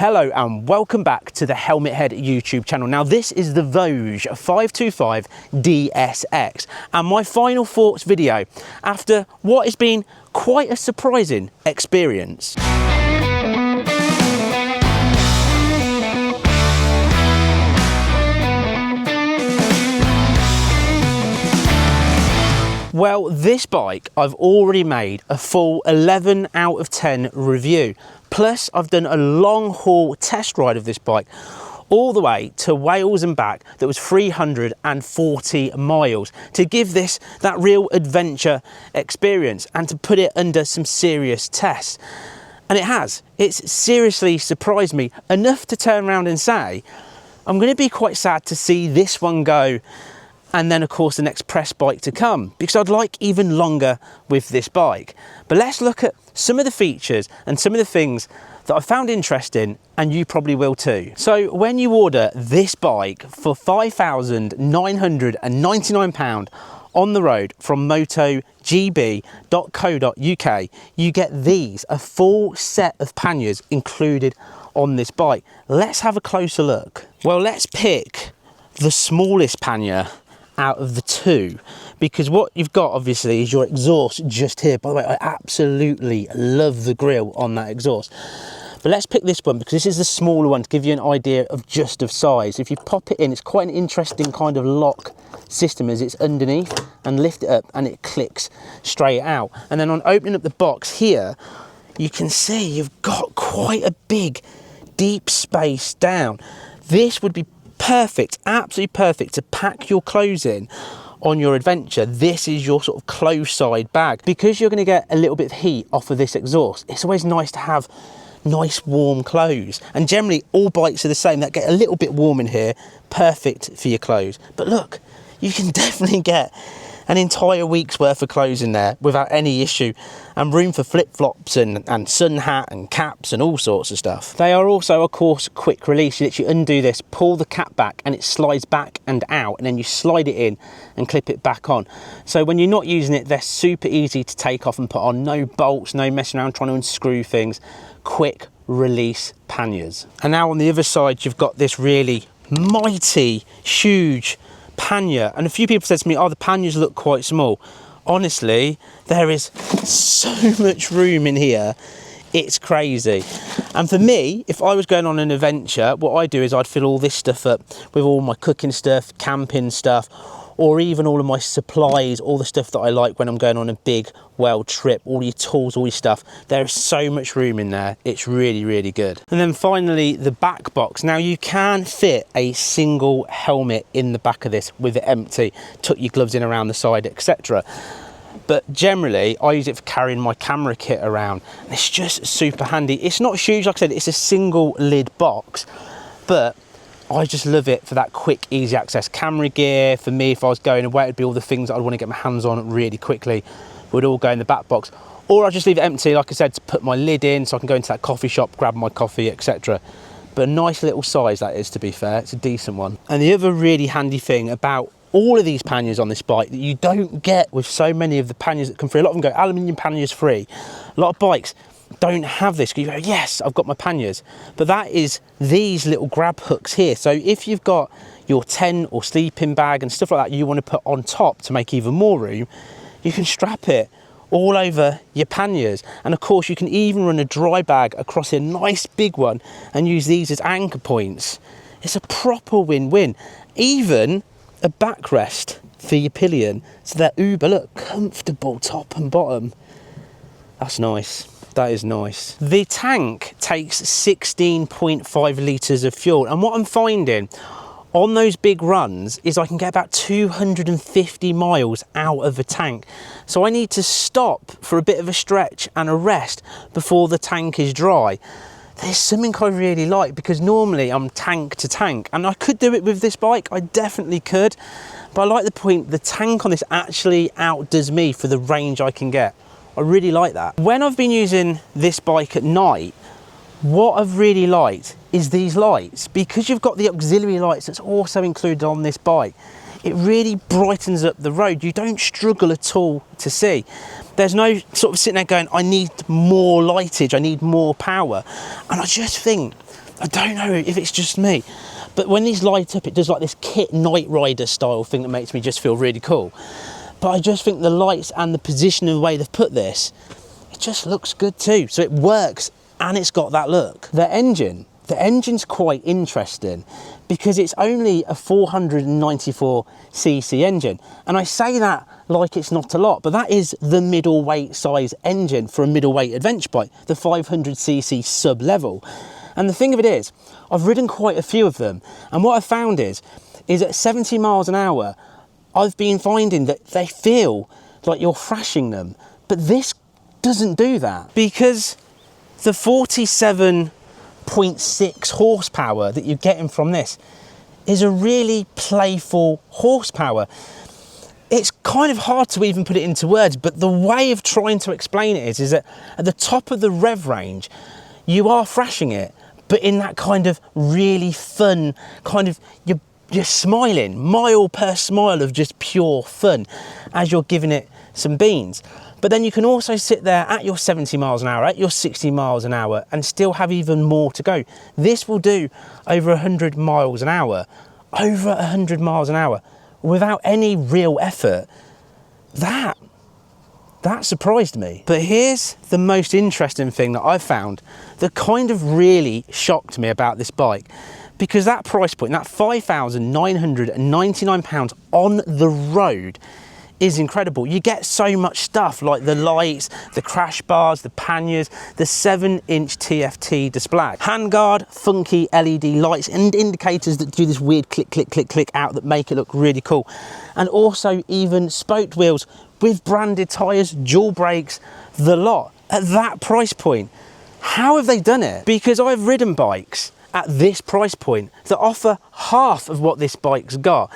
Hello and welcome back to the Helmet Head YouTube channel. Now this is the Voge 525 DSX and my final thoughts video after what has been quite a surprising experience. Well, this bike I've already made a full 11 out of 10 review. Plus I've done a long haul test ride of this bike all the way to Wales and back that was 340 miles to give this that real adventure experience and to put it under some serious tests. And it has. It's seriously surprised me enough to turn around and say, I'm going to be quite sad to see this one go and then of course the next press bike to come, because I'd like even longer with this bike. But let's look at some of the features and some of the things that I found interesting, and you probably will too. So when you order this bike for £5,999 on the road from motogb.co.uk, you get these, a full set of panniers included on this bike. Let's have a closer look. Well, let's pick the smallest pannier out of the two, because what you've got obviously is your exhaust just here. By the way, I absolutely love the grille on that exhaust. But let's pick this one because this is the smaller one to give you an idea of size. If you pop it in, it's quite an interesting kind of lock system as it's underneath, and lift it up and it clicks straight out. And then on opening up the box here, you can see you've got quite a big deep space down. This would be perfect, absolutely perfect to pack your clothes in on your adventure. This is your sort of close side bag, because you're going to get a little bit of heat off of this exhaust. It's always nice to have nice warm clothes, and generally all bikes are the same, that get a little bit warm in here, perfect for your clothes. But look, you can definitely get an entire week's worth of clothes in there without any issue, and room for flip-flops and sun hat and caps and all sorts of stuff. They are also of course quick release. You literally undo this, pull the cap back and it slides back and out, and then you slide it in and clip it back on. So when you're not using it, they're super easy to take off and put on. No bolts, no messing around trying to unscrew things. Quick release panniers. And now on the other side you've got this really mighty huge pannier, and a few people said to me, oh, the panniers look quite small. Honestly, there is so much room in here, it's crazy. And for me, if I was going on an adventure, what I do is I'd fill all this stuff up with all my cooking stuff, camping stuff, or even all of my supplies, all the stuff that I like when I'm going on a big world trip, all your tools, all your stuff. There is so much room in there. It's really, really good. And then finally, the back box. Now you can fit a single helmet in the back of this with it empty, tuck your gloves in around the side, etc. But generally, I use it for carrying my camera kit around. And it's just super handy. It's not huge, like I said, it's a single lid box, but I just love it for that quick, easy access. Camera gear, for me, if I was going away, it'd be all the things that I'd want to get my hands on really quickly, would all go in the back box. Or I'll just leave it empty, like I said, to put my lid in so I can go into that coffee shop, grab my coffee, etc. But a nice little size that is, to be fair. It's a decent one. And the other really handy thing about all of these panniers on this bike that you don't get with so many of the panniers that come free, a lot of them go aluminium panniers free. A lot of bikes don't have this. You go, yes, I've got my panniers, but that is these little grab hooks here. So if you've got your tent or sleeping bag and stuff like that you want to put on top to make even more room, you can strap it all over your panniers. And of course you can even run a dry bag across a nice big one and use these as anchor points. It's a proper win-win. Even a backrest for your pillion, so they're uber, look, comfortable top and bottom. That's nice. That is nice. The tank takes 16.5 litres of fuel, and what I'm finding on those big runs is I can get about 250 miles out of the tank. So I need to stop for a bit of a stretch and a rest before the tank is dry. There's something I really like, because normally I'm tank to tank, and I could do it with this bike, I definitely could, but I like the point the tank on this actually outdoes me for the range I can get. I really like that. When I've been using this bike at night, what I've really liked is these lights, because you've got the auxiliary lights that's also included on this bike. It really brightens up the road. You don't struggle at all to see. There's no sort of sitting there going, I need more lightage, I need more power. And I just think I don't know if it's just me, but when these light up, it does like this Kit Knight Rider style thing that makes me just feel really cool. But I just think the lights and the position of the way they've put this, it just looks good too. So it works and it's got that look. The engine's quite interesting because it's only a 494cc engine. And I say that like it's not a lot, but that is the middleweight size engine for a middleweight adventure bike, the 500cc sub level. And the thing of it is, I've ridden quite a few of them. And what I've found is at 70 miles an hour, I've been finding that they feel like you're thrashing them. But this doesn't do that, because the 47.6 horsepower that you're getting from this is a really playful horsepower. It's kind of hard to even put it into words, but the way of trying to explain it is that at the top of the rev range, you are thrashing it, but in that kind of really fun kind of, you're smiling, mile per smile of just pure fun as you're giving it some beans. But then you can also sit there at your 70 miles an hour, at your 60 miles an hour, and still have even more to go. This will do over 100 miles an hour, without any real effort. That surprised me. But here's the most interesting thing that I've found that kind of really shocked me about this bike, because that price point, that £5,999 on the road, is incredible. You get so much stuff like the lights, the crash bars, the panniers, the 7-inch TFT display, handguard, funky LED lights and indicators that do this weird click, click, click, click out that make it look really cool. And also even spoked wheels with branded tyres, dual brakes, the lot. At that price point, how have they done it? Because I've ridden bikes at this price point that offer half of what this bike's got.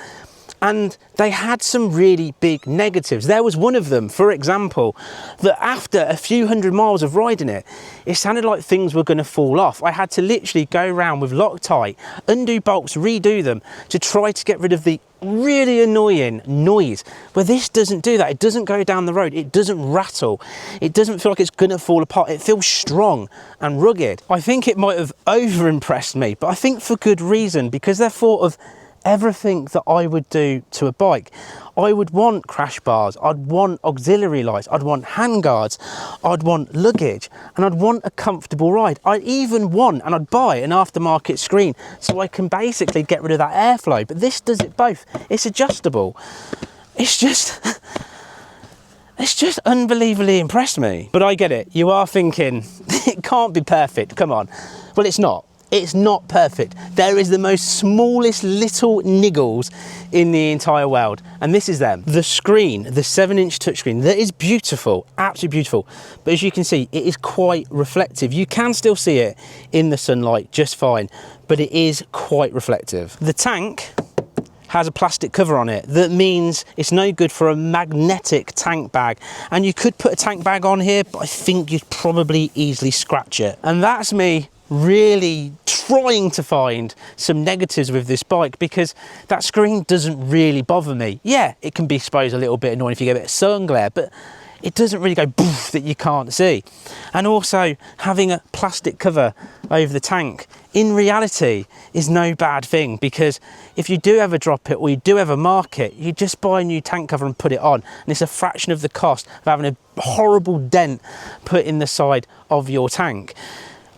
And they had some really big negatives. There was one of them, for example, that after a few hundred miles of riding it, it sounded like things were going to fall off. I had to literally go around with Loctite, undo bolts, redo them to try to get rid of the really annoying noise. Where this doesn't do that. It doesn't go down the road. It doesn't rattle. It doesn't feel like it's going to fall apart. It feels strong and rugged. I think it might have over-impressed me, but I think for good reason, because they're thought of everything that I would do to a bike. I would want crash bars, I'd want auxiliary lights, I'd want handguards, I'd want luggage, and I'd want a comfortable ride. I'd even want, and I'd buy an aftermarket screen so I can basically get rid of that airflow. But this does it both. It's adjustable. It's just unbelievably impressed me. But I get it. You are thinking, it can't be perfect. Come on. Well, it's not. It's not perfect. There is the most smallest little niggles in the entire world, and this is them. The screen, the 7-inch touchscreen, that is beautiful, absolutely beautiful. But as you can see, it is quite reflective. You can still see it in the sunlight just fine, but it is quite reflective. The tank has a plastic cover on it. That means it's no good for a magnetic tank bag. And you could put a tank bag on here, but I think you'd probably easily scratch it. And that's me really trying to find some negatives with this bike, because that screen doesn't really bother me. Yeah, it can be, suppose, a little bit annoying if you get a bit of sun glare, but it doesn't really go poof that you can't see. And also having a plastic cover over the tank in reality is no bad thing, because if you do ever drop it or you do ever mark it, you just buy a new tank cover and put it on, and it's a fraction of the cost of having a horrible dent put in the side of your tank.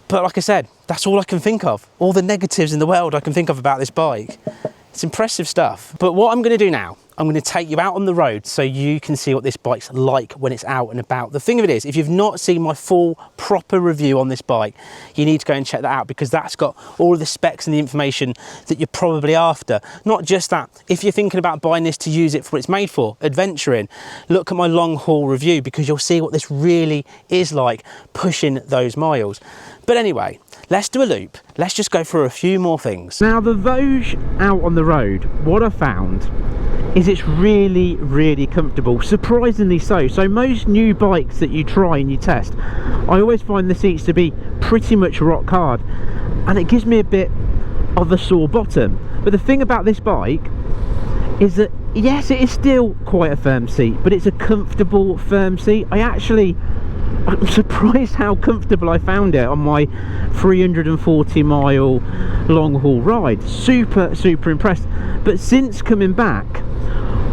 But like I said, that's all I can think of. All the negatives in the world I can think of about this bike. It's impressive stuff. But what I'm going to do now, I'm going to take you out on the road so you can see what this bike's like when it's out and about. The thing of it is, if you've not seen my full proper review on this bike, you need to go and check that out, because that's got all of the specs and the information that you're probably after. Not just that, if you're thinking about buying this to use it for what it's made for, adventuring, look at my long haul review, because you'll see what this really is like pushing those miles. But anyway, let's do a loop. Let's just go through a few more things. Now, the Voge out on the road, what I found is it's really, really comfortable, surprisingly so. So most new bikes that you try and you test, I always find the seats to be pretty much rock hard, and it gives me a bit of a sore bottom. But the thing about this bike is that, yes, it is still quite a firm seat, but it's a comfortable firm seat. I I'm surprised how comfortable I found it on my 340 mile long haul ride. Super impressed. But since coming back,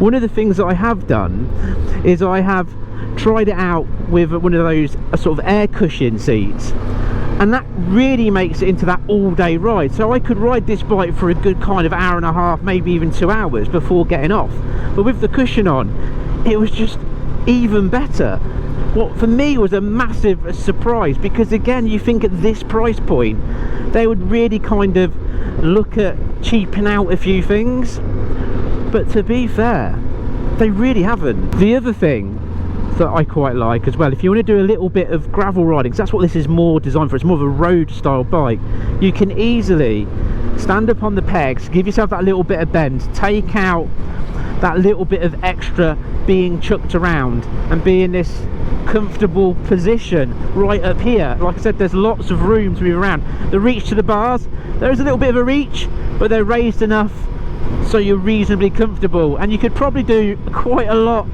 one of the things that I have done is I have tried it out with one of those sort of air cushion seats, and that really makes it into that all-day ride. So I could ride this bike for a good kind of hour and a half, maybe even 2 hours before getting off. But with the cushion on, it was just even better. What for me was a massive surprise, because again, you think at this price point they would really kind of look at cheaping out a few things, but to be fair, they really haven't. The other thing that I quite like as well, if you want to do a little bit of gravel riding, 'cause that's what this is more designed for, it's more of a road style bike, you can easily stand up on the pegs, give yourself that little bit of bend, take out that little bit of extra being chucked around, and be in this comfortable position right up here. Like I said, there's lots of room to move around. The reach to the bars, there is a little bit of a reach, but they're raised enough so you're reasonably comfortable, and you could probably do quite a lot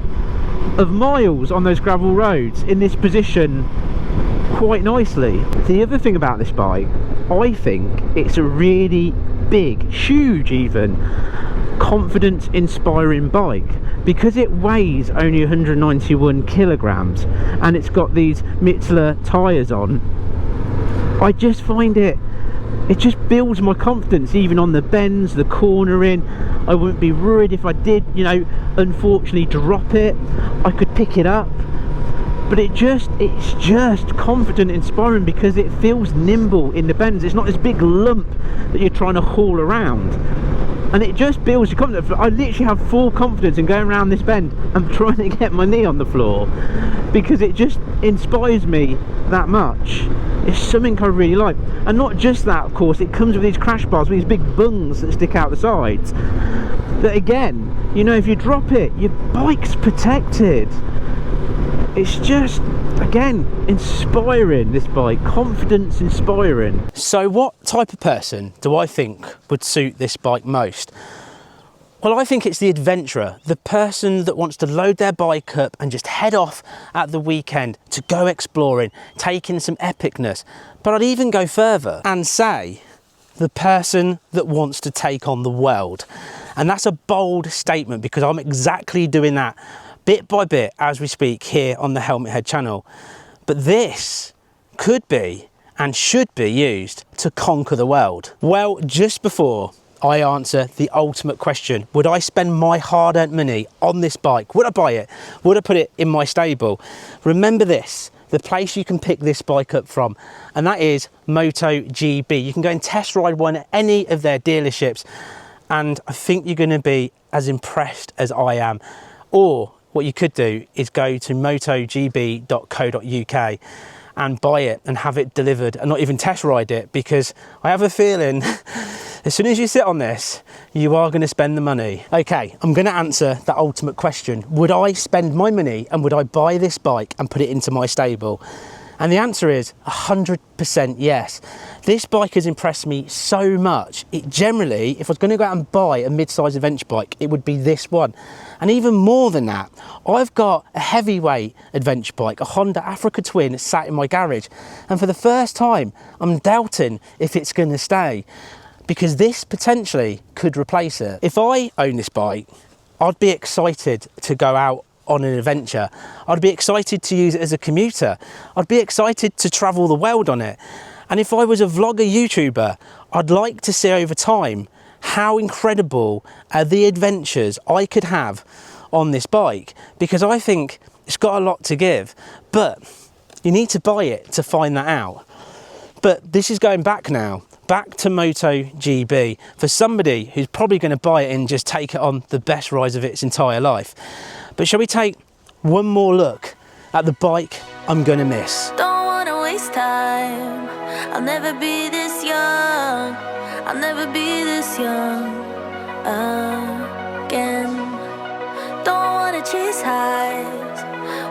of miles on those gravel roads in this position quite nicely. The other thing about this bike, I think it's a really big, huge even, confidence inspiring bike, because it weighs only 191 kilograms and it's got these Michelin tyres on. I just find it just builds my confidence, even on the bends, the cornering. I wouldn't be worried if I did, you know, unfortunately drop it, I could pick it up. But it's just confident, inspiring, because it feels nimble in the bends. It's not this big lump that you're trying to haul around, and it just builds your confidence. I literally have full confidence in going around this bend and trying to get my knee on the floor, because it just inspires me that much. It's something I really like. And not just that, of course, it comes with these crash bars with these big bungs that stick out the sides, that again, you know, if you drop it, your bike's protected. It's just, again, inspiring, this bike, confidence inspiring. So what type of person do I think would suit this bike most? Well, I think it's the adventurer, the person that wants to load their bike up and just head off at the weekend to go exploring, taking some epicness. But I'd even go further and say the person that wants to take on the world. And that's a bold statement, because I'm exactly doing that bit by bit as we speak here on the Helmet Head channel. But this could be and should be used to conquer the world. Well, just before I answer the ultimate question, would I spend my hard-earned money on this bike? Would I buy it? Would I put it in my stable? Remember this, the place you can pick this bike up from, and that is MotoGB. You can go and test ride one at any of their dealerships, and I think you're going to be as impressed as I am. Or what you could do is go to motogb.co.uk and buy it and have it delivered, and not even test ride it, because I have a feeling as soon as you sit on this, you are going to spend the money. Okay, I'm going to answer that ultimate question. Would I spend my money and would I buy this bike and put it into my stable? And the answer is 100% yes. This bike has impressed me so much. It generally, if I was going to go out and buy a mid-size adventure bike, it would be this one. And even more than that, I've got a heavyweight adventure bike, a Honda Africa Twin, sat in my garage. And for the first time, I'm doubting if it's going to stay, because this potentially could replace it. If I own this bike, I'd be excited to go out on an adventure. I'd be excited to use it as a commuter. I'd be excited to travel the world on it. And if I was a vlogger YouTuber, I'd like to see over time how incredible are the adventures I could have on this bike, because I think it's got a lot to give, but you need to buy it to find that out. But this is going back now, back to MotoGB, for somebody who's probably going to buy it and just take it on the best rides of its entire life. But shall we take one more look at the bike I'm going to miss? Don't want to waste time. I'll never be this young. I'll never be this young again. Don't want to chase highs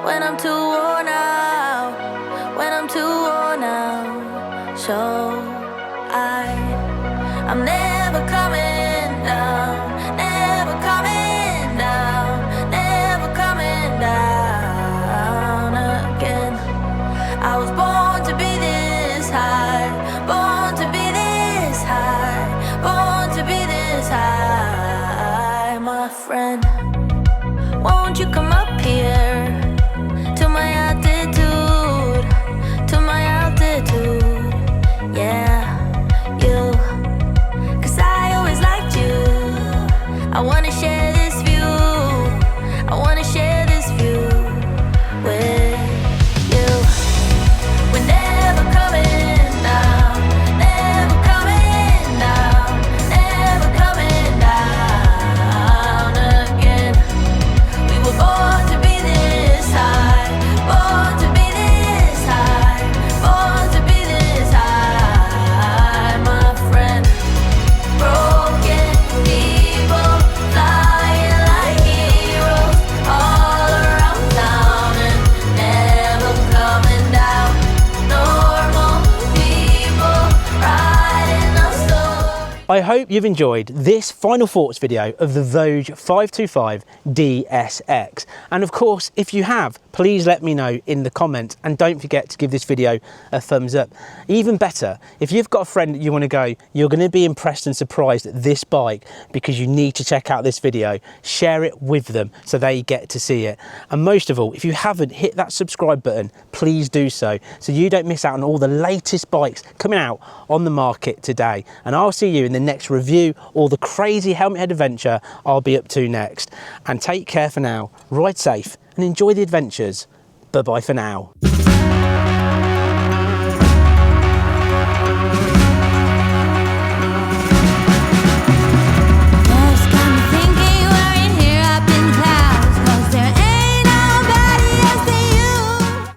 when I'm too worn out. When I'm too worn out. So I'm never coming down. Never coming down. Never coming down again. friend. Won't you come up here to my altitude, to my altitude? Yeah, you. 'Cause I always liked you. I wanna share this view. I wanna share this view with you. We're never coming down, never coming down, never coming down again. We were born to be this high, born to be this high, born to be this high, my friend. Broken people flying like heroes all around town and never coming down. Normal people riding a storm. I hope you've enjoyed this final thoughts video of the Voge 525 DSX. And of course, if you have, please let me know in the comments, and don't forget to give this video a thumbs up. Even better, if you've got a friend that you want to go, you're going to be impressed and surprised at this bike because you need to check out this video, share it with them so they get to see it. And most of all, if you haven't hit that subscribe button, please do so you don't miss out on all the latest bikes coming out on the market today. And I'll see you in the next review or the crazy helmet head adventure I'll be up to next. And take care for now, ride safe and enjoy the adventures. Bye bye for now.